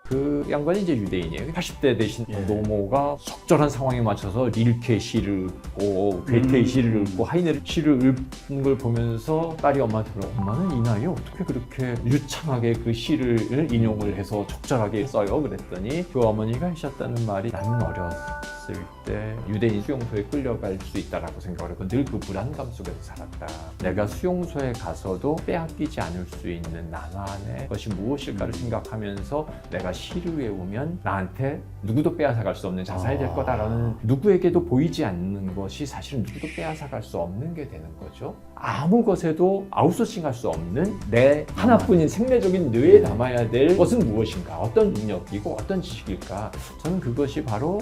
그 양반이 이제 유대인이에요. 80대 되신 노모가 적절한 상황에 맞춰서 릴케 시를 읽고 괴테 시를 읽고 하이네르 시를 읽는 걸 보면서 딸이 엄마한테 물어, 엄마는 이 나이에 어떻게 그렇게 유창하게 그 시를 인용을 해서 적절하게 써요? 그랬더니 그 어머니가 하셨다는 말이, 나는 어렸을 때 유대인 수용소에 끌려갈 수 있다라고 생각을 했고 늘 그 불안감 속에서 살았다. 내가 수용소에 가서도 빼앗기지 않을 수 있는 나만의 것이 무엇일까를 생각하면서 내가 시를 외우면 나한테 누구도 빼앗아갈 수 없는 자산이 될 거다라는, 누구에게도 보이지 않는 것이 사실은 누구도 빼앗아갈 수 없는 게 되는 거죠. 아무 것에도 아웃소싱할 수 없는 내 하나뿐인 생내적인 뇌에 담아야 될 것은 무엇인가, 어떤 능력이고 어떤 지식일까. 저는 그것이 바로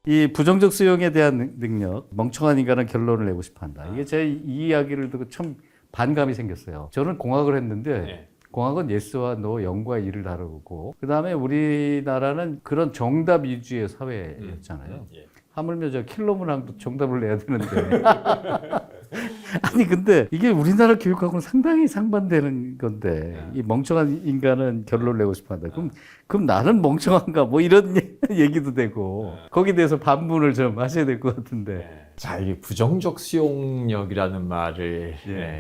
이 부정적 수용에 대한 능력, 멍청한 인간은 결론을 내고 싶어한다. 이게 제 이 이야기를 듣고 참 반감이 생겼어요. 저는 공학을 했는데 공학은 예스와 노, 0과 2를 다루고, 그 다음에 우리나라는 그런 정답 위주의 사회였잖아요. 하물며 저 킬러문항도 정답을 내야 되는데. 아니 근데 이게 우리나라 교육하고는 상당히 상반되는 건데, 이 멍청한 인간은 결론을 내고 싶어한다. 그럼 나는 멍청한가? 뭐 이런 얘기도 되고, 거기에 대해서 반문을 좀 하셔야 될 것 같은데. 자, 이게 부정적 수용력이라는 말을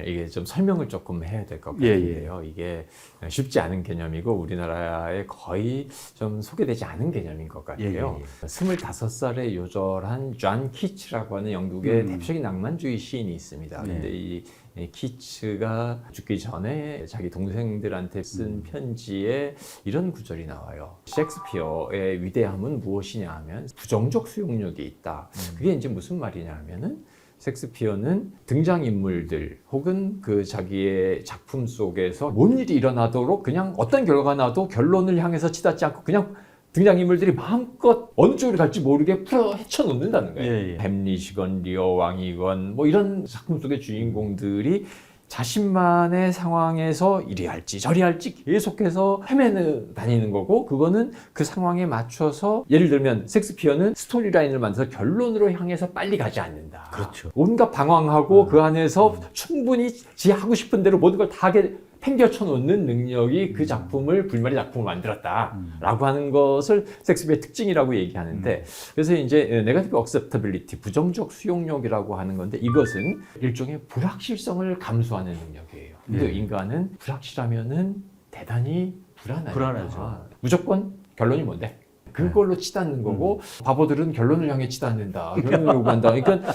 이게 좀 설명을 조금 해야 될 것 같은데요. 이게 쉽지 않은 개념이고 우리나라에 거의 좀 소개되지 않은 개념인 것 같아요. 25살에 요절한 존 키츠라고 하는 영국의 대표적인 낭만주의 시인이 있습니다. 근데 이 키츠가 죽기 전에 자기 동생들한테 쓴 편지에 이런 구절이 나와요. 셰익스피어의 위대함은 무엇이냐 하면 부정적 수용력이 있다. 그게 이제 무슨 말이냐 하면은, 셰익스피어는 등장인물들 혹은 그 자기의 작품 속에서 뭔 일이 일어나도록 그냥 어떤 결과가 나도 결론을 향해서 치닫지 않고 그냥 등장인물들이 마음껏 어느 쪽으로 갈지 모르게 풀어 헤쳐놓는다는 거예요. 햄릿이건 리어 왕이건 뭐 이런 작품 속의 주인공들이 자신만의 상황에서 이리 할지 저리 할지 계속해서 헤매는 다니는 거고, 그거는 그 상황에 맞춰서, 예를 들면 셰익스피어는 스토리라인을 만들어서 결론으로 향해서 빨리 가지 않는다. 그렇죠. 온갖 방황하고 그 안에서 충분히 지 하고 싶은 대로 모든 걸 다 하게 팽겨쳐 놓는 능력이 그 작품을, 불멸의 작품을 만들었다라고 하는 것을 셰익스피어의 특징이라고 얘기하는데, 그래서 이제 네거티브 억셉터빌리티, 부정적 수용력이라고 하는 건데, 이것은 일종의 불확실성을 감수하는 능력이에요. 근데 인간은 불확실하면은 대단히 불안하죠. 무조건 결론이 뭔데? 그걸로 치닫는 거고, 바보들은 결론을 향해 치닫는다. 결론을 요구한다. 그러니까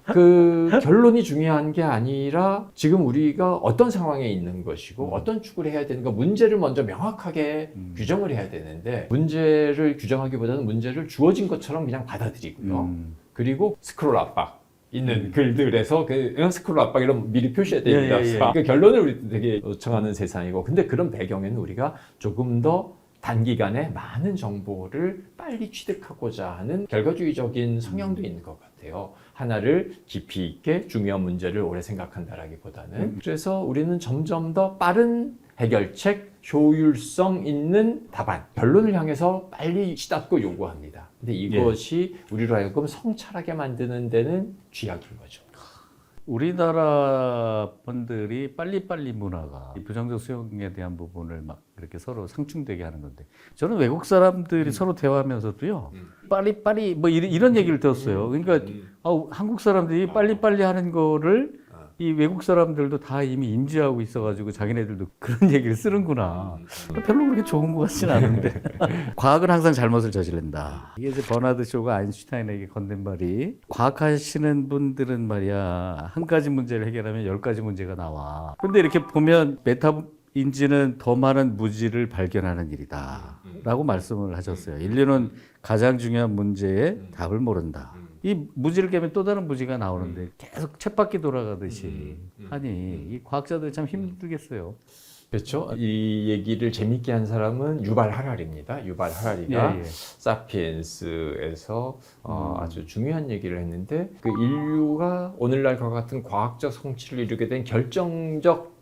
그 결론이 중요한 게 아니라 지금 우리가 어떤 상황에 있는 것이고 어떤 축을 해야 되는가, 문제를 먼저 명확하게 규정을 해야 되는데, 문제를 규정하기보다는 문제를 주어진 것처럼 그냥 받아들이고요. 그리고 스크롤 압박 있는 글들에서 그 스크롤 압박 이런 미리 표시해야 됩니다. 그 결론을 우리 되게 요청하는 세상이고, 근데 그런 배경에는 우리가 조금 더 단기간에 많은 정보를 빨리 취득하고자 하는 결과주의적인 성향도 있는 것 같아요. 하나를 깊이 있게 중요한 문제를 오래 생각한다라기보다는. 그래서 우리는 점점 더 빠른 해결책, 효율성 있는 답안, 결론을 향해서 빨리 치닫고 요구합니다. 근데 이것이 우리로 하여금 성찰하게 만드는 데는 쥐약인 거죠. 우리나라 분들이 빨리빨리 문화가 이 부정적 수용에 대한 부분을 막 이렇게 서로 상충되게 하는 건데, 저는 외국 사람들이 서로 대화하면서도요, 빨리빨리 뭐 이런 얘기를 들었어요. 그러니까 한국 사람들이 빨리빨리 하는 거를 이 외국 사람들도 다 이미 인지하고 있어가지고 자기네들도 그런 얘기를 쓰는구나. 별로 그렇게 좋은 것 같지는 않은데. 과학은 항상 잘못을 저지른다. 이게 이제 버나드 쇼가 아인슈타인에게 건넨 말이, 과학하시는 분들은 말이야, 한 가지 문제를 해결하면 10가지 문제가 나와. 근데 이렇게 보면 인지는 더 많은 무지를 발견하는 일이다 라고 말씀을 하셨어요. 인류는 가장 중요한 문제에 답을 모른다. 이 무지를 깨면 또 다른 무지가 나오는데 계속 쳇바퀴 돌아가듯이 하니 이 과학자들 참 힘들겠어요. 그렇죠. 이 얘기를 재밌게 한 사람은 유발 하라리입니다. 유발 하라리가 사피엔스에서 아주 중요한 얘기를 했는데, 그 인류가 오늘날과 같은 과학적 성취를 이루게 된 결정적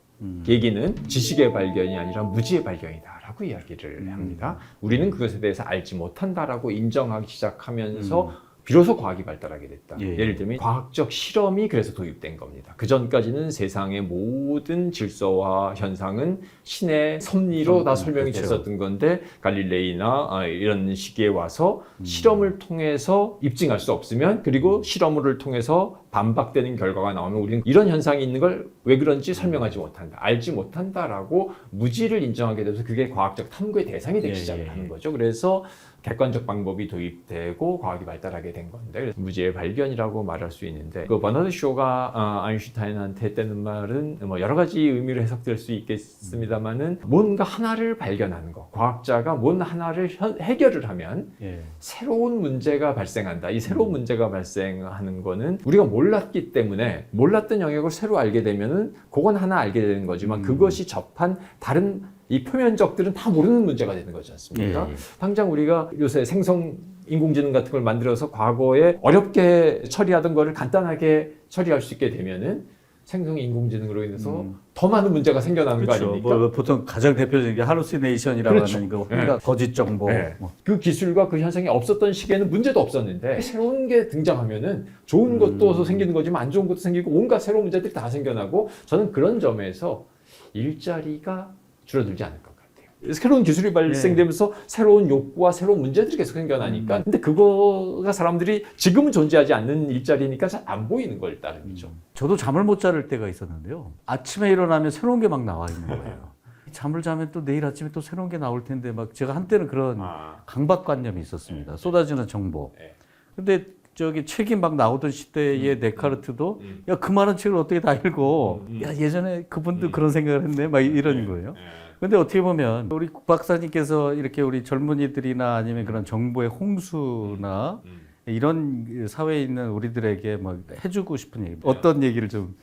얘기는 지식의 발견이 아니라 무지의 발견이다 라고 이야기를 합니다. 우리는 그것에 대해서 알지 못한다라고 인정하기 시작하면서 비로소 과학이 발달하게 됐다. 예. 예를 들면 과학적 실험이 그래서 도입된 겁니다. 그 전까지는 세상의 모든 질서와 현상은 신의 섭리로 다 설명이 그렇죠. 됐었던 건데 갈릴레이나 이런 시기에 와서 실험을 통해서 입증할 수 없으면 그리고 실험을 통해서 반박되는 결과가 나오면 우리는 이런 현상이 있는 걸 왜 그런지 설명하지 못한다, 알지 못한다라고 무지를 인정하게 돼서 그게 과학적 탐구의 대상이 되기 시작을 하는 거죠. 그래서 객관적 방법이 도입되고 과학이 발달하게 된 건데 그래서 무지의 발견이라고 말할 수 있는데 그 버나드 쇼가 아인슈타인한테 했다는 말은 뭐 여러 가지 의미로 해석될 수 있겠습니다만은 뭔가 하나를 발견하는 거, 과학자가 뭔 하나를 해결을 하면 예. 새로운 문제가 발생한다. 이 새로운 문제가 발생하는 거는 우리가 몰랐기 때문에 몰랐던 영역을 새로 알게 되면은 그건 하나 알게 되는 거지만 그것이 접한 다른 이 표면적들은 다 모르는 문제가 되는 거지 않습니까? 예. 당장 우리가 요새 생성 인공지능 같은 걸 만들어서 과거에 어렵게 처리하던 거를 간단하게 처리할 수 있게 되면은 생성 인공지능으로 인해서 더 많은 문제가 생겨나는 그렇죠. 거 아닙니까? 뭐 보통 가장 대표적인 게 할루시네이션이라고 그렇죠. 하는 거, 네. 그러니까 거짓 정보. 네. 뭐. 그 기술과 그 현상이 없었던 시기에는 문제도 없었는데 새로운 게 등장하면은 좋은 것도 생기는 거지만 안 좋은 것도 생기고 온갖 새로운 문제들이 다 생겨나고 저는 그런 점에서 일자리가 줄어들지 않을 것 같아요. 새로운 기술이 발생되면서 새로운 욕구와 새로운 문제들이 계속 생겨나니까 근데 그거가 사람들이 지금은 존재하지 않는 일자리니까 잘 안 보이는 걸 따름이죠. 저도 잠을 못 자를 때가 있었는데요. 아침에 일어나면 새로운 게 막 나와 있는 거예요. 잠을 자면 또 내일 아침에 또 새로운 게 나올 텐데 막 제가 한때는 그런 강박관념이 있었습니다. 쏟아지는 정보. 네. 근데 저기 책이 막 나오던 시대의 데카르트도 야, 그 많은 책을 어떻게 다 읽어? 야, 예전에 그분도 그런 생각을 했네. 막 이러는 거예요. 근데 어떻게 보면 우리 국 박사님께서 이렇게 우리 젊은이들이나 아니면 그런 정보의 홍수나 이런 사회에 있는 우리들에게 막 해주고 싶은 얘기, 어떤 얘기를 좀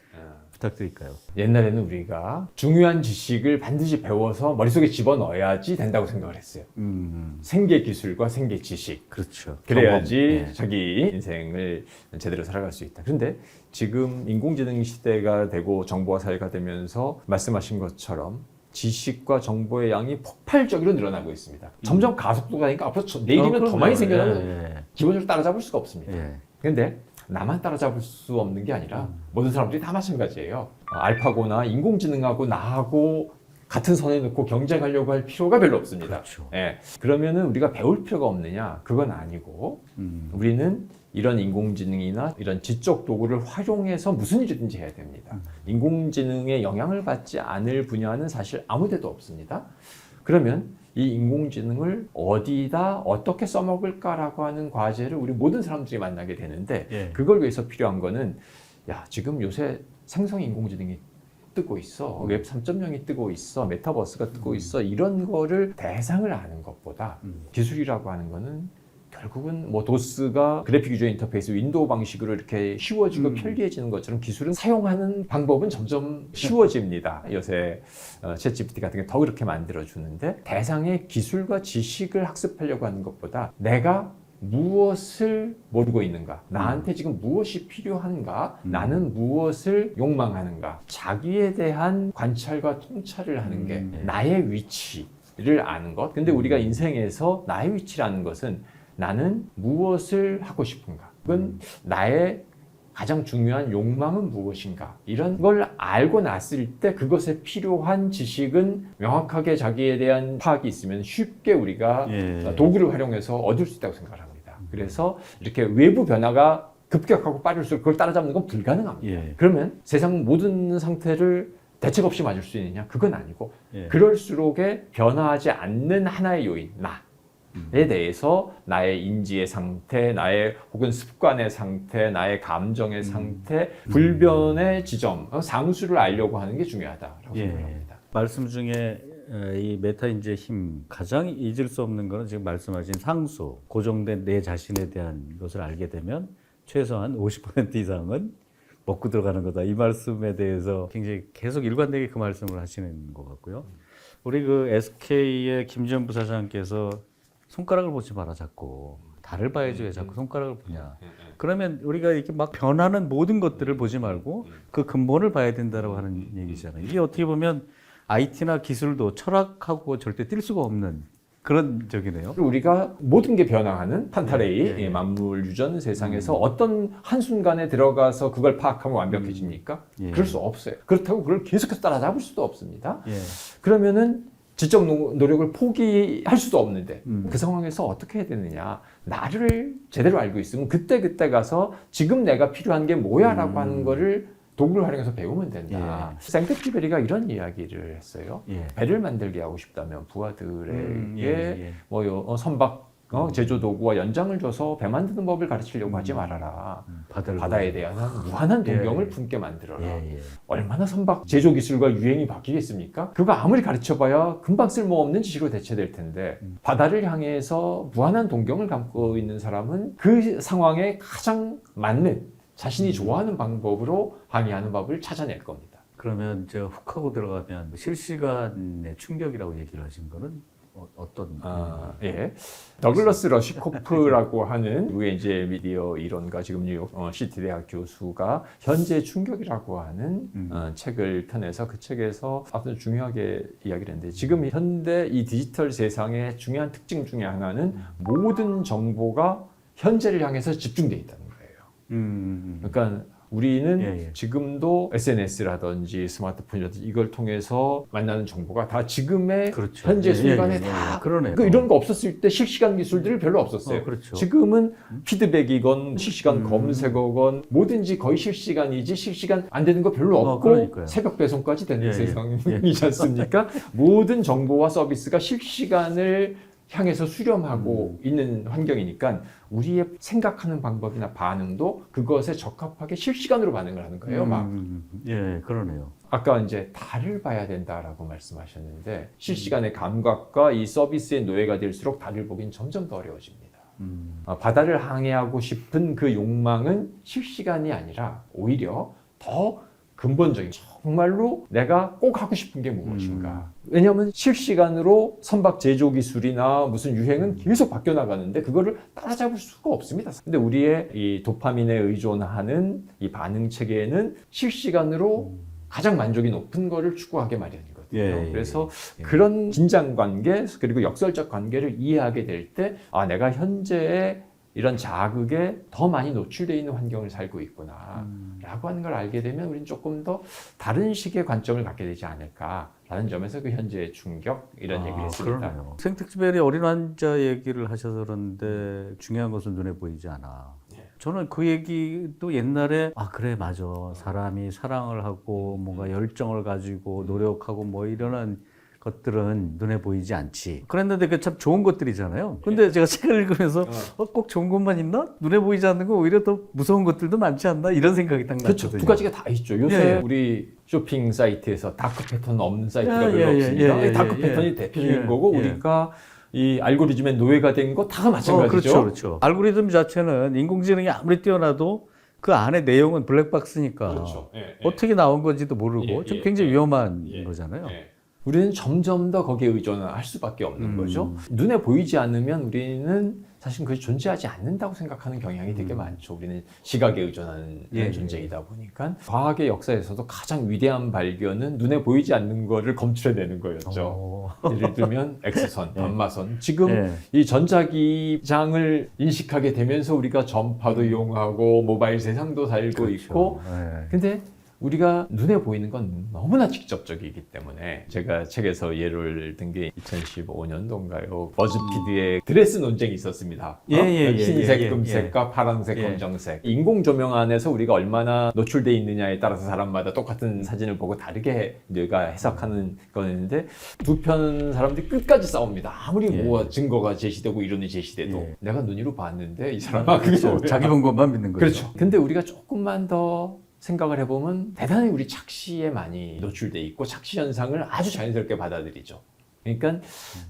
부탁드릴까요? 옛날에는 우리가 중요한 지식을 반드시 배워서 머릿속에 집어넣어야지 된다고 생각을 했어요. 생계 기술과 생계 지식. 그렇죠. 그래야지 경험. 예. 자기 인생을 제대로 살아갈 수 있다. 그런데 지금 인공지능 시대가 되고 정보화 사회가 되면서 말씀하신 것처럼 지식과 정보의 양이 폭발적으로 늘어나고 있습니다. 점점 가속도가 되니까 앞으로 내일이면 더 많이 생겨나면 기본적으로 따라잡을 수가 없습니다. 예. 그런데 나만 따라잡을 수 없는 게 아니라 모든 사람들이 다 마찬가지예요. 알파고나 인공지능하고 나하고 같은 선에 놓고 경쟁하려고 할 필요가 별로 없습니다. 그렇죠. 예. 그러면은 우리가 배울 필요가 없느냐? 그건 아니고 우리는 이런 인공지능이나 이런 지적 도구를 활용해서 무슨 일이든지 해야 됩니다. 인공지능의 영향을 받지 않을 분야는 사실 아무 데도 없습니다. 그러면 이 인공지능을 어디다 어떻게 써먹을까라고 하는 과제를 우리 모든 사람들이 만나게 되는데 예. 그걸 위해서 필요한 거는 야, 지금 요새 생성 인공지능이 뜨고 있어. 웹 3.0이 뜨고 있어. 메타버스가 뜨고 있어. 이런 거를 대상을 아는 것보다 기술이라고 하는 거는 결국은 뭐 도스가 그래픽 유저 인터페이스 윈도우 방식으로 이렇게 쉬워지고 편리해지는 것처럼 기술은 사용하는 방법은 점점 쉬워집니다. 요새 챗GPT 같은 게 더 그렇게 만들어주는데 대상의 기술과 지식을 학습하려고 하는 것보다 내가 무엇을 모르고 있는가? 나한테 지금 무엇이 필요한가? 나는 무엇을 욕망하는가? 자기에 대한 관찰과 통찰을 하는 게 나의 위치를 아는 것. 근데 우리가 인생에서 나의 위치를 아는 것은 나는 무엇을 하고 싶은가? 그건 나의 가장 중요한 욕망은 무엇인가? 이런 걸 알고 났을 때 그것에 필요한 지식은 명확하게 자기에 대한 파악이 있으면 쉽게 우리가 도구를 활용해서 얻을 수 있다고 생각을 합니다. 그래서 이렇게 외부 변화가 급격하고 빠를수록 그걸 따라잡는 건 불가능합니다. 그러면 세상 모든 상태를 대책 없이 맞을 수 있느냐? 그건 아니고 그럴수록에 변화하지 않는 하나의 요인, 나에 대해서 나의 인지의 상태, 나의 혹은 습관의 상태, 나의 감정의 상태, 불변의 지점, 상수를 알려고 하는 게 중요하다라고 생각합니다. 말씀 중에 이 메타인지의 힘, 가장 잊을 수 없는 것은 지금 말씀하신 상수, 고정된 내 자신에 대한 것을 알게 되면 최소한 50% 이상은 먹고 들어가는 거다. 이 말씀에 대해서 굉장히 계속 일관되게 그 말씀을 하시는 것 같고요. 우리 그 SK의 김지현 부사장께서 손가락을 보지 마라 자꾸. 달을 봐야지 왜 자꾸 손가락을 보냐. 그러면 우리가 이렇게 막 변하는 모든 것들을 보지 말고 그 근본을 봐야 된다고 하는 얘기잖아요. 이게 어떻게 보면 IT나 기술도 철학하고 절대 뛸 수가 없는 그런 적이네요. 그리고 우리가 모든 게 변화하는 판타레이 예, 예. 만물 유전 세상에서 어떤 한순간에 들어가서 그걸 파악하면 완벽해집니까? 예. 그럴 수 없어요. 그렇다고 그걸 계속해서 따라잡을 수도 없습니다. 예. 그러면은 지적 노력을 포기할 수도 없는데 그 상황에서 어떻게 해야 되느냐. 나를 제대로 알고 있으면 그때 가서 지금 내가 필요한 게 뭐야 라고 하는 거를 도구를 활용해서 배우면 된다. 생텍쥐베리가 이런 이야기를 했어요. 예. 배를 만들게 하고 싶다면 부하들에게 예. 선박 제조 도구와 연장을 줘서 배 만드는 법을 가르치려고 하지 말아라. 바다에 대한 무한한 동경을 품게 만들어라. 얼마나 선박 제조 기술과 유행이 바뀌겠습니까? 그거 아무리 가르쳐봐야 금방 쓸모없는 지식으로 대체될 텐데 바다를 향해서 무한한 동경을 갖고 있는 사람은 그 상황에 가장 맞는 자신이 좋아하는 방법으로 항의하는 법을 찾아낼 겁니다. 그러면 저 훅 하고 들어가면 실시간의 충격이라고 얘기를 하신 거는 어떤? 예. 더글러스 러시코프라고 하는 미국의 이제 미디어 이론가 지금 뉴욕 시티 대학 교수가 현재 충격이라고 하는 책을 펴내서 그 책에서 아주 중요하게 이야기를 했는데 지금 현대 이 디지털 세상의 중요한 특징 중에 하나는 모든 정보가 현재를 향해서 집중돼 있다는 거예요. 그러니까 우리는 지금도 SNS라든지 스마트폰이라든지 이걸 통해서 만나는 정보가 다 지금의 그렇죠. 현재 순간에 다 그러네요. 그러니까 이런 거 없었을 때 실시간 기술들이 별로 없었어요. 그렇죠. 지금은 피드백이건 실시간 검색어건 뭐든지 거의 실시간이지 실시간 안 되는 거 별로 없고 그러니까요. 새벽 배송까지 되는 세상이지 않습니까? 모든 정보와 서비스가 실시간을 향해서 수렴하고 있는 환경이니까 우리의 생각하는 방법이나 반응도 그것에 적합하게 실시간으로 반응을 하는 거예요. 막. 예, 그러네요. 아까 이제 달을 봐야 된다라고 말씀하셨는데 실시간의 감각과 이 서비스의 노예가 될수록 달을 보긴 점점 더 어려워집니다. 바다를 항해하고 싶은 그 욕망은 실시간이 아니라 오히려 더 근본적인 정말로 내가 꼭 하고 싶은 게 무엇인가. 왜냐하면 실시간으로 선박 제조 기술이나 무슨 유행은 계속 바뀌어 나가는데 그거를 따라잡을 수가 없습니다. 근데 우리의 이 도파민에 의존하는 이 반응 체계에는 실시간으로 가장 만족이 높은 거를 추구하게 마련이거든요. 그래서 그런 긴장 관계 그리고 역설적 관계를 이해하게 될 때 내가 현재의 이런 자극에 더 많이 노출되어 있는 환경을 살고 있구나 라고 하는 걸 알게 되면 우리는 조금 더 다른 식의 관점을 갖게 되지 않을까라는 점에서 그 현재의 충격 이런 얘기를 했습니다. 그러네요. 생텍쥐베리 어린 환자 얘기를 하셔서 그런데 중요한 것은 눈에 보이지 않아. 저는 그 얘기도 옛날에 그래 맞아 사람이 사랑을 하고 뭔가 열정을 가지고 노력하고 뭐 이러는 것들은 눈에 보이지 않지. 그랬는데 그 참 좋은 것들이잖아요. 근데 제가 책을 읽으면서 꼭 좋은 것만 있나? 눈에 보이지 않는 거 오히려 더 무서운 것들도 많지 않나? 이런 생각이 딱 났거든요. 그렇죠. 두 가지가 다 있죠. 요새 우리 쇼핑 사이트에서 다크 패턴 없는 사이트가 별로 없습니다. 다크 패턴이 대표적인 거고 우리가 이 알고리즘의 노예가 된 거 다 마찬가지죠. 그렇죠. 알고리즘 자체는 인공지능이 아무리 뛰어나도 그 안에 내용은 블랙박스니까 그렇죠. 어떻게 나온 건지도 모르고 좀 굉장히 위험한 거잖아요. 우리는 점점 더 거기에 의존할 수밖에 없는 거죠. 눈에 보이지 않으면 우리는 사실 그것이 존재하지 않는다고 생각하는 경향이 되게 많죠. 우리는 시각에 의존하는 존재이다 보니까 과학의 역사에서도 가장 위대한 발견은 눈에 보이지 않는 거를 검출해내는 거였죠. 예를 들면 X선, 감마선. 지금 이 전자기장을 인식하게 되면서 우리가 전파도 이용하고 모바일 세상도 살고 있고 근데 우리가 눈에 보이는 건 너무나 직접적이기 때문에 제가 책에서 예를 든 게 2015년도인가요? 버즈피드의 드레스 논쟁이 있었습니다. 흰색, 금색과 파란색, 검정색. 인공 조명 안에서 우리가 얼마나 노출돼 있느냐에 따라서 사람마다 똑같은 사진을 보고 다르게 뇌가 해석하는 거였는데 두 편 사람들이 끝까지 싸웁니다. 아무리 뭐 증거가 제시되고 이론이 제시돼도 내가 눈으로 봤는데 이 사람아 그게 자기 본 것만 믿는 거죠. 그렇죠. 근데 우리가 조금만 더 생각을 해보면 대단히 우리 착시에 많이 노출돼 있고 착시 현상을 아주 자연스럽게 받아들이죠. 그러니까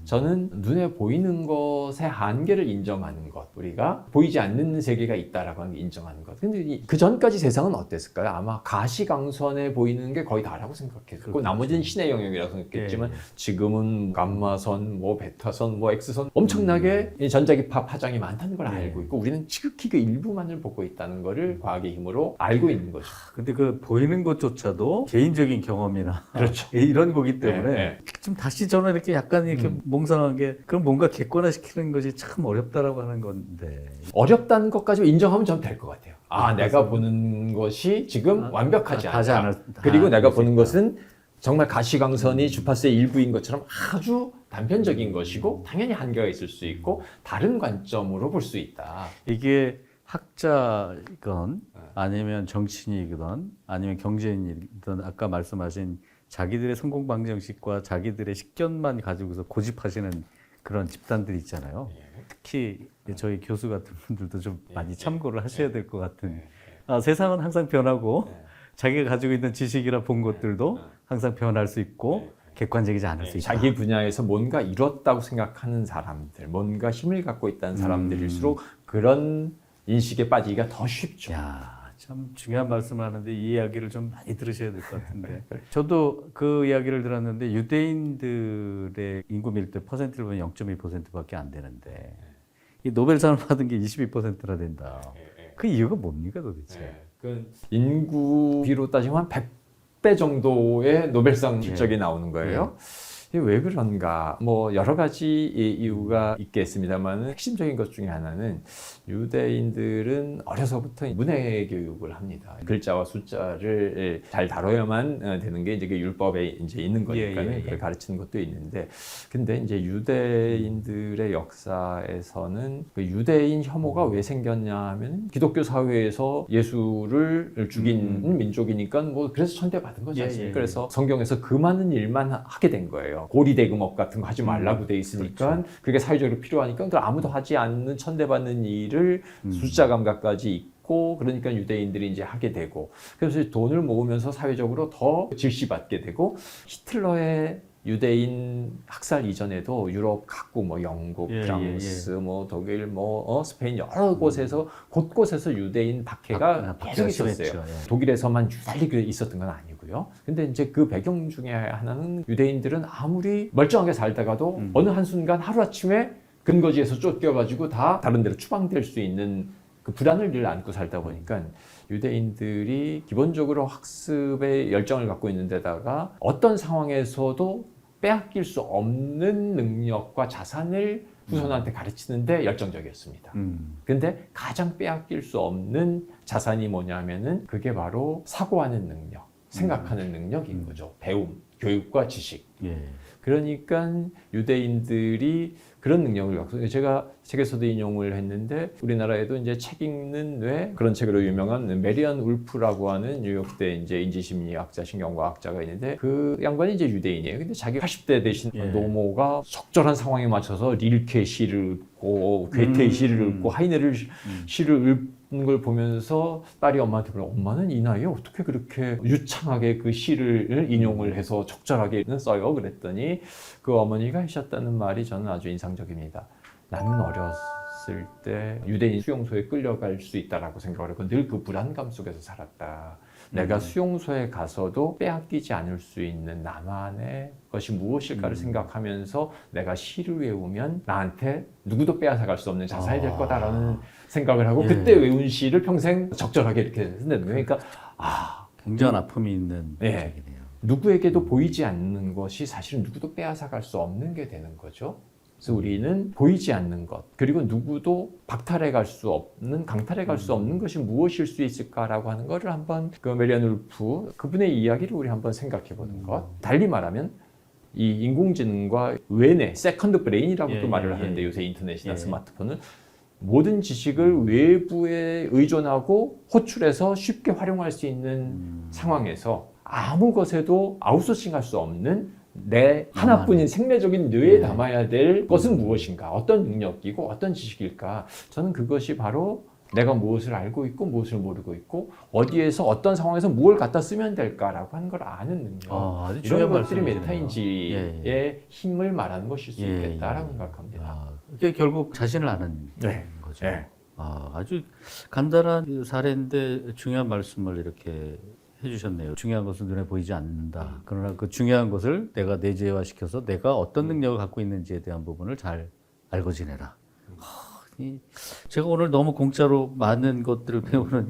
저는 눈에 보이는 것의 한계를 인정하는 것, 우리가 보이지 않는 세계가 있다라고 하는 게 인정하는 것. 근데 그 전까지 세상은 어땠을까요? 아마 가시광선에 보이는 게 거의 다라고 생각했고 나머지는 신의 영역이라고 생각했지만 지금은 감마선, 뭐 베타선, 뭐 X선 엄청나게 이 전자기파 파장이 많다는 걸 알고 있고 우리는 지극히 그 일부만을 보고 있다는 거를 과학의 힘으로 알고 있는 거죠. 근데 그 보이는 것조차도 개인적인 경험이나 그렇죠. 이런 거기 때문에 좀 다시 저는 이렇게 이렇게 약간 이렇게 몽상한 게 그럼 뭔가 객관화시키는 것이 참 어렵다라고 하는 건데. 어렵다는 것까지 인정하면 좀 될 것 같아요. 내가 보는 것이 지금 완벽하지 않다. 그리고 내가 보는 것은 정말 가시광선이 주파수의 일부인 것처럼 아주 단편적인 것이고 당연히 한계가 있을 수 있고 다른 관점으로 볼 수 있다. 이게 학자이건 아니면 정치인이건 아니면 경제인이든 아까 말씀하신 자기들의 성공 방정식과 자기들의 식견만 가지고서 고집하시는 그런 집단들이 있잖아요. 특히 저희 교수 같은 분들도 좀 많이 참고를 하셔야 될 것 같은. 세상은 항상 변하고 자기가 가지고 있는 지식이나 본 것들도 항상 변할 수 있고 객관적이지 않을 수 있다. 자기 분야에서 뭔가 이뤘다고 생각하는 사람들, 뭔가 힘을 갖고 있다는 사람들일수록 그런 인식에 빠지기가 더 쉽죠. 야, 참 중요한 말씀을 하는데 이 이야기를 좀 많이 들으셔야 될 것 같은데. 저도 그 이야기를 들었는데 유대인들의 인구 밀도 퍼센트를 보면 0.2%밖에 안 되는데 이 노벨상을 받은 게 22%나 된다. 그 이유가 뭡니까 도대체? 그 인구비로 따지면 100배 정도의 노벨상 실적이 나오는 거예요. 이게 왜 그런가? 뭐 여러 가지 이유가 있겠습니다만 핵심적인 것 중에 하나는 유대인들은 어려서부터 문해 교육을 합니다. 글자와 숫자를 잘 다뤄야만 되는 게 이제 그 율법에 이제 있는 거니까는 그걸 가르치는 것도 있는데, 근데 이제 유대인들의 역사에서는 그 유대인 혐오가 왜 생겼냐 하면 기독교 사회에서 예수를 죽인 민족이니까 뭐 그래서 천대받은 거지 않습니까? 그래서 성경에서 그 많은 일만 하게 된 거예요. 고리대금업 같은 거 하지 말라고 돼 있으니까 그렇죠. 그게 사회적으로 필요하니까 아무도 하지 않는 천대받는 일을 숫자 감각까지 있고 그러니까 유대인들이 이제 하게 되고 그래서 돈을 모으면서 사회적으로 더 질시받게 되고 히틀러의 유대인 학살 이전에도 유럽 각국 뭐 영국, 프랑스, 뭐 독일, 스페인 여러 곳에서 곳곳에서 유대인 박해가 계속 있었어요. 독일에서만 유달리 있었던 건 아니고요. 근데 이제 그 배경 중에 하나는 유대인들은 아무리 멀쩡하게 살다가도 어느 한순간 하루아침에 근거지에서 쫓겨가지고 다 다른 데로 추방될 수 있는 그 불안을 늘 안고 살다 보니까 유대인들이 기본적으로 학습에 열정을 갖고 있는 데다가 어떤 상황에서도 빼앗길 수 없는 능력과 자산을 후손한테 가르치는데 열정적이었습니다. 근데 가장 빼앗길 수 없는 자산이 뭐냐면은 그게 바로 사고하는 능력, 생각하는 능력인 거죠. 배움, 교육과 지식. 그러니까 유대인들이 그런 능력을 갖고 제가 책에서도 인용을 했는데 우리나라에도 이제 책 읽는 뇌 그런 책으로 유명한 메리언 울프라고 하는 뉴욕대 이제 인지심리학자, 신경과학자가 있는데 그 양반이 이제 유대인이에요. 근데 자기 80대 되신 노모가 적절한 상황에 맞춰서 릴케 시를 읽고 괴테의 시를 읽고 하이네를 시를 읽는 걸 보면서 딸이 엄마한테 물어 엄마는 이 나이에 어떻게 그렇게 유창하게 그 시를 인용을 해서 적절하게 써요? 그랬더니 그 어머니가 하셨다는 말이 저는 아주 인상적입니다. 나는 어렸을 때 유대인 수용소에 끌려갈 수 있다라고 생각을 했고 늘 그 불안감 속에서 살았다. 내가 수용소에 가서도 빼앗기지 않을 수 있는 나만의 것이 무엇일까를 생각하면서 내가 시를 외우면 나한테 누구도 빼앗아갈 수 없는 자산이 될 거다라는 생각을 하고 그때 외운 시를 평생 적절하게 이렇게 쓴다는 거예요. 그러니까 굉장한 아픔이 있는 책이네요. 누구에게도 보이지 않는 것이 사실은 누구도 빼앗아갈 수 없는 게 되는 거죠. 그래서 우리는 보이지 않는 것 그리고 누구도 박탈해 갈 수 없는 강탈해 갈 수 없는 것이 무엇일 수 있을까라고 하는 것을 한번 그 메리언 울프 그분의 이야기를 우리 한번 생각해 보는 것. 달리 말하면 이 인공지능과 외내 세컨드 브레인이라고 또 말을 하는데 요새 인터넷이나 스마트폰은 모든 지식을 외부에 의존하고 호출해서 쉽게 활용할 수 있는 상황에서 아무 것에도 아웃소싱할 수 없는 내 하나뿐인 생리적인 뇌에 담아야 될 것은 무엇인가, 어떤 능력이고 어떤 지식일까. 저는 그것이 바로 내가 무엇을 알고 있고 무엇을 모르고 있고 어디에서 어떤 상황에서 무엇을 갖다 쓰면 될까라고 하는 걸 아는 능력. 이런 것들이 메타인지의 힘을 말하는 것일 수 있겠다라고 생각합니다. 이게 결국 자신을 아는 거죠. 아주 간단한 사례인데 중요한 말씀을 이렇게 해주셨네요. 중요한 것은 눈에 보이지 않는다. 그러나 그 중요한 것을 내가 내재화시켜서 내가 어떤 능력을 갖고 있는지에 대한 부분을 잘 알고 지내라. 제가 오늘 너무 공짜로 많은 것들을 배우는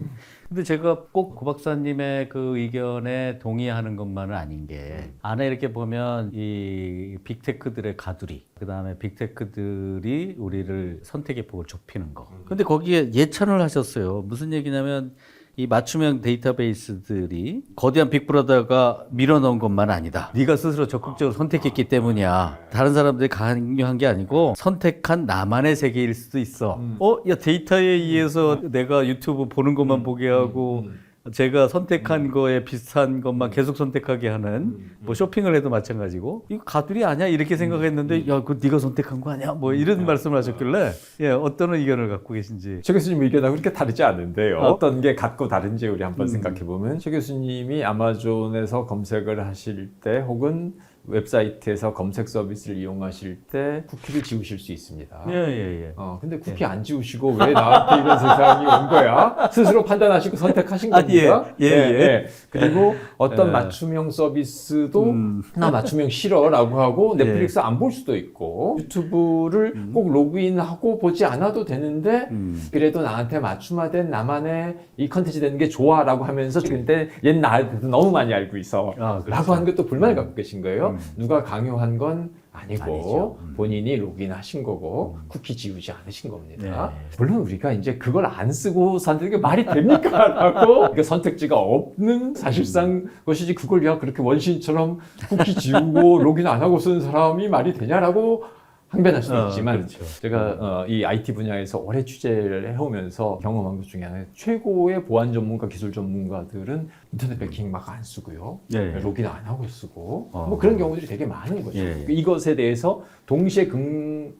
근데 제가 꼭 고 박사님의 그 의견에 동의하는 것만은 아닌 게 안에 이렇게 보면 이 빅테크들의 가두리, 그다음에 빅테크들이 우리를 선택의 폭을 좁히는 거. 근데 거기에 예찬을 하셨어요. 무슨 얘기냐면 이 맞춤형 데이터베이스들이 거대한 빅브라더가 밀어넣은 것만 아니다. 네가 스스로 적극적으로 선택했기 때문이야. 다른 사람들이 강요한 게 아니고 선택한 나만의 세계일 수도 있어. 야, 데이터에 의해서 내가 유튜브 보는 것만 보게 하고 제가 선택한 거에 비슷한 것만 계속 선택하게 하는 뭐 쇼핑을 해도 마찬가지고 이거 가두리 아니야? 이렇게 생각했는데 야, 그거 네가 선택한 거 아니야? 뭐 이런 말씀을 하셨길래 예, 어떤 의견을 갖고 계신지. 최 교수님 의견하고 그렇게 다르지 않은데요. 어떤 게 같고 다른지 우리 한번 생각해 보면 최 교수님이 아마존에서 검색을 하실 때 혹은 웹사이트에서 검색 서비스를 이용하실 때 쿠키를 지우실 수 있습니다. 예. 근데 쿠키 안 지우시고 왜 나한테 이런 세상이 온 거야? 스스로 판단하시고 선택하신 겁니다. 예. 그리고 어떤 맞춤형 서비스도 나 맞춤형 싫어라고 하고 넷플릭스 안 볼 수도 있고 유튜브를 꼭 로그인하고 보지 않아도 되는데 그래도 나한테 맞춤화된 나만의 이 컨텐츠 되는 게 좋아라고 하면서 근데 얘는 나한테 너무 많이 알고 있어 라고 하는 것도 불만을 갖고 계신 거예요. 누가 강요한 건 아니고 본인이 로그인하신 거고 쿠키 지우지 않으신 겁니다. 물론 우리가 이제 그걸 안 쓰고 산다는 게 말이 됩니까? 라고 그러니까 선택지가 없는 사실상 것이지 그걸 야 그렇게 원신처럼 쿠키 지우고 로그인 안 하고 쓰는 사람이 말이 되냐라고 항변할 수도 있지만 그렇죠. 제가 이 IT 분야에서 오래 취재를 해오면서 경험한 것 중에 하나 최고의 보안 전문가, 기술 전문가들은 인터넷 배킹 막 안 쓰고요. 로그인 안 하고 쓰고 뭐 그런 경우들이 되게 많은 거죠. 이것에 대해서 동시에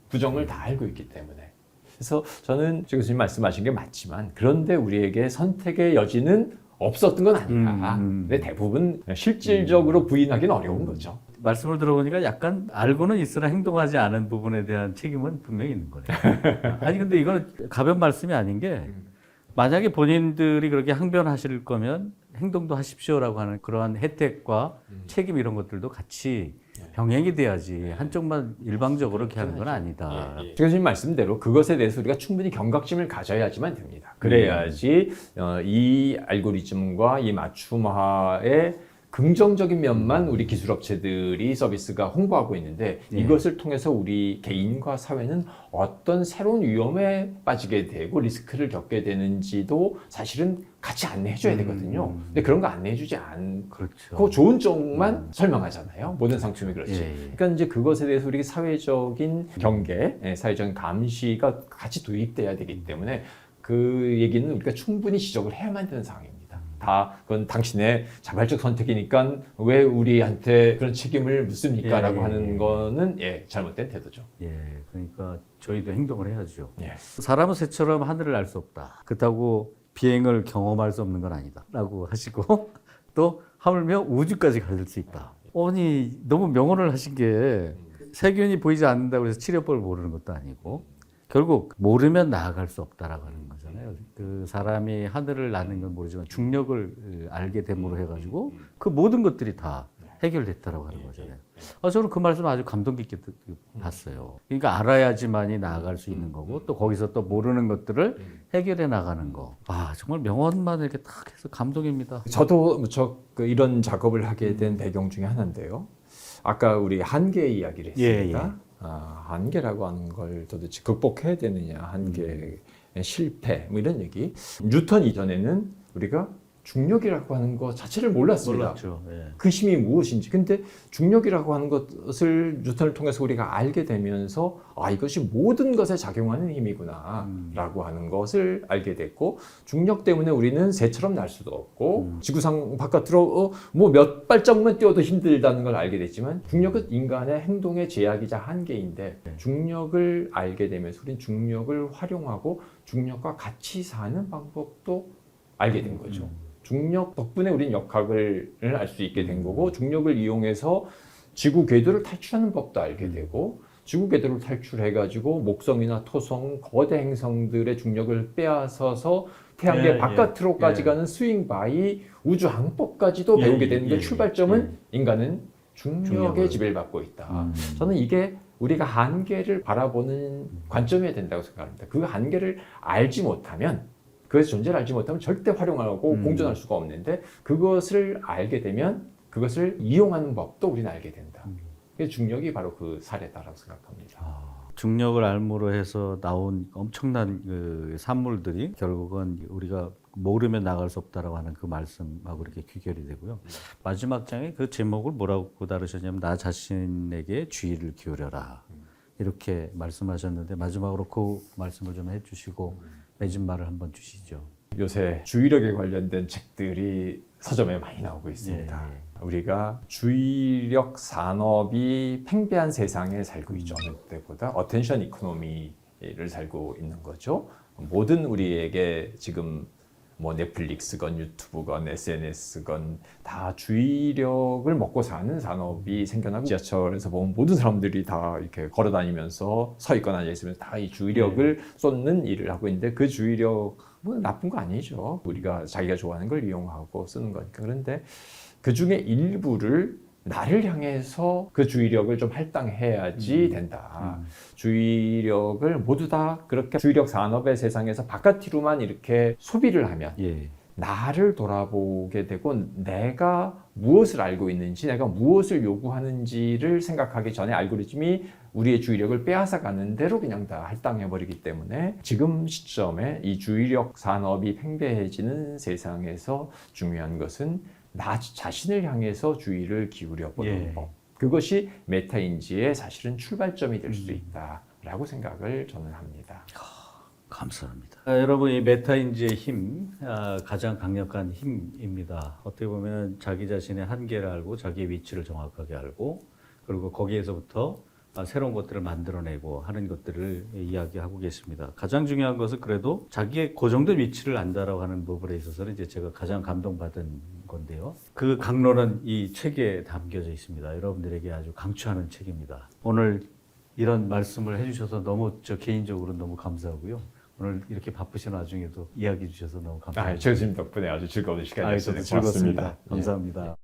부정을 다 알고 있기 때문에. 그래서 저는 최 교수님 말씀하신 게 맞지만 그런데 우리에게 선택의 여지는 없었던 건 아닌가. 근데 대부분 실질적으로 부인하기는 어려운 거죠. 말씀을 들어보니까 약간 알고는 있으나 행동하지 않은 부분에 대한 책임은 분명히 있는 거네요. 아니 근데 이거는 가벼운 말씀이 아닌 게 만약에 본인들이 그렇게 항변하실 거면 행동도 하십시오라고 하는 그러한 혜택과 책임 이런 것들도 같이 병행이 돼야지 한쪽만 일방적으로 이렇게 하는 건 아니다. 최 교수님 말씀대로 그것에 대해서 우리가 충분히 경각심을 가져야지만 됩니다. 그래야지 이 알고리즘과 이 맞춤화의 긍정적인 면만 우리 기술업체들이 서비스가 홍보하고 있는데 이것을 통해서 우리 개인과 사회는 어떤 새로운 위험에 빠지게 되고 리스크를 겪게 되는지도 사실은 같이 안내해줘야 되거든요. 근데 그런 거 안내해주지 않고 그렇죠. 좋은 쪽만 설명하잖아요. 모든 상품이 그렇지. 그러니까 이제 그것에 대해서 우리 사회적인 경계, 사회적인 감시가 같이 도입돼야 되기 때문에 그 얘기는 우리가 충분히 지적을 해야만 되는 상황입니다. 그건 당신의 자발적 선택이니까 왜 우리한테 그런 책임을 묻습니까? 라고 하는 거는 잘못된 태도죠. 그러니까 저희도 행동을 해야죠. 사람은 새처럼 하늘을 알 수 없다. 그렇다고 비행을 경험할 수 없는 건 아니다. 라고 하시고 또 하물며 우주까지 갈 수 있다. 아니 너무 명언을 하신 게 세균이 보이지 않는다고 해서 치료법을 모르는 것도 아니고 결국 모르면 나아갈 수 없다라고 하는 거잖아요. 그 사람이 하늘을 나는 건 모르지만 중력을 알게 됨으로 해가지고 그 모든 것들이 다 해결됐다라고 하는 거잖아요. 저는 그 말씀 아주 감동 깊게 봤어요. 그러니까 알아야지만이 나아갈 수 있는 거고 또 거기서 또 모르는 것들을 해결해 나가는 거. 정말 명언만 이렇게 딱 해서 감동입니다. 저도 무척 이런 작업을 하게 된 배경 중에 하나인데요. 아까 우리 한계 이야기를 했습니다. 한계라고 하는 걸 도대체 극복해야 되느냐, 한계, 실패, 뭐 이런 얘기. 뉴턴 이전에는 우리가 중력이라고 하는 것 자체를 몰랐습니다. 몰랐죠. 그 힘이 무엇인지. 근데 중력이라고 하는 것을 뉴턴을 통해서 우리가 알게 되면서 이것이 모든 것에 작용하는 힘이구나 라고 하는 것을 알게 됐고 중력 때문에 우리는 새처럼 날 수도 없고 지구상 바깥으로 뭐 몇 발짝만 뛰어도 힘들다는 걸 알게 됐지만 중력은 인간의 행동의 제약이자 한계인데 중력을 알게 되면서 우리는 중력을 활용하고 중력과 같이 사는 방법도 알게 된 거죠. 중력 덕분에 우리는 역학을 알 수 있게 된 거고 중력을 이용해서 지구 궤도를 탈출하는 법도 알게 되고 지구 궤도를 탈출해가지고 목성이나 토성, 거대 행성들의 중력을 빼앗아서 태양계 바깥으로까지 가는 스윙 바이 우주 항법까지도 배우게 되는 게 출발점은 인간은 중력의 지배를 받고 있다. 저는 이게 우리가 한계를 바라보는 관점이어야 된다고 생각합니다. 그 한계를 알지 못하면 그것의 존재를 알지 못하면 절대 활용하고 공존할 수가 없는데 그것을 알게 되면 그것을 이용하는 법도 우리는 알게 된다. 그래서 중력이 바로 그 사례다라고 생각합니다. 중력을 알므로 해서 나온 엄청난 그 산물들이 결국은 우리가 모르면 나갈 수 없다라고 하는 그 말씀하고 이렇게 귀결이 되고요. 마지막 장에 그 제목을 뭐라고 다루셨냐면 나 자신에게 주의를 기울여라. 이렇게 말씀하셨는데 마지막으로 그 말씀을 좀 해주시고 맺은 말을 한번 주시죠. 요새 주의력에 관련된 책들이 서점에 많이 나오고 있습니다. 우리가 주의력 산업이 팽배한 세상에 살고 있죠. 어느 때보다 어텐션 이코노미를 살고 있는 거죠. 모든 우리에게 지금 뭐 넷플릭스건 유튜브건 SNS건 다 주의력을 먹고 사는 산업이 생겨나고 지하철에서 보면 모든 사람들이 다 이렇게 걸어 다니면서 서 있거나 앉아 있으면서 다 이 주의력을 쏟는 일을 하고 있는데 그 주의력은 나쁜 거 아니죠. 우리가 자기가 좋아하는 걸 이용하고 쓰는 거니까. 그런데 그 중에 일부를 나를 향해서 그 주의력을 좀 할당해야지 된다. 주의력을 모두 다 그렇게 주의력 산업의 세상에서 바깥으로만 이렇게 소비를 하면 나를 돌아보게 되고 내가 무엇을 알고 있는지 내가 무엇을 요구하는지를 생각하기 전에 알고리즘이 우리의 주의력을 빼앗아 가는 대로 그냥 다 할당해 버리기 때문에 지금 시점에 이 주의력 산업이 팽배해지는 세상에서 중요한 것은 나 자신을 향해서 주의를 기울여 보는 법. 그것이 메타인지의 사실은 출발점이 될 수 있다라고 생각을 저는 합니다. 감사합니다. 여러분 이 메타인지의 힘, 가장 강력한 힘입니다. 어떻게 보면 자기 자신의 한계를 알고 자기의 위치를 정확하게 알고 그리고 거기에서부터 새로운 것들을 만들어내고 하는 것들을 이야기하고 계십니다. 가장 중요한 것은 그래도 자기의 고정된 위치를 안다라고 하는 부분에 있어서는 이제 제가 가장 감동받은 건데요. 그 강론은 이 책에 담겨져 있습니다. 여러분들에게 아주 강추하는 책입니다. 오늘 이런 말씀을 해주셔서 너무 저 개인적으로 너무 감사하고요. 오늘 이렇게 바쁘신 와중에도 이야기해 주셔서 너무 감사합니다. 최 교수님 덕분에 아주 즐거운 시간이었습니다. 즐겁습니다. 감사합니다.